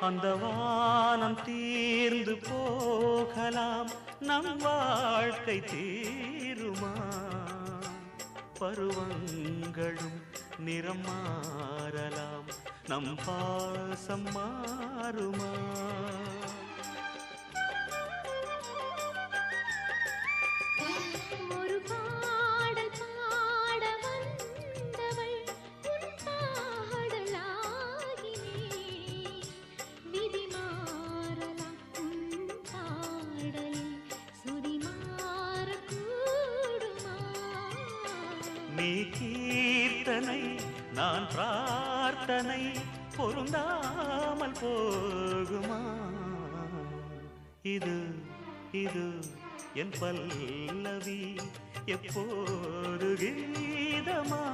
அந்த வானம் தீர்ந்து போகலாம், நம் வாழ்க்கை தீருமா? பருவங்களும் நிறம் மாறலாம், நம் பாசம் மாறுமா? நீ கீர்த்தனை நான் பிரார்த்தனை, பொருந்தாமல் போகுமா? இது இது என் பல்லவி எப்போது கீதமாகுமோ?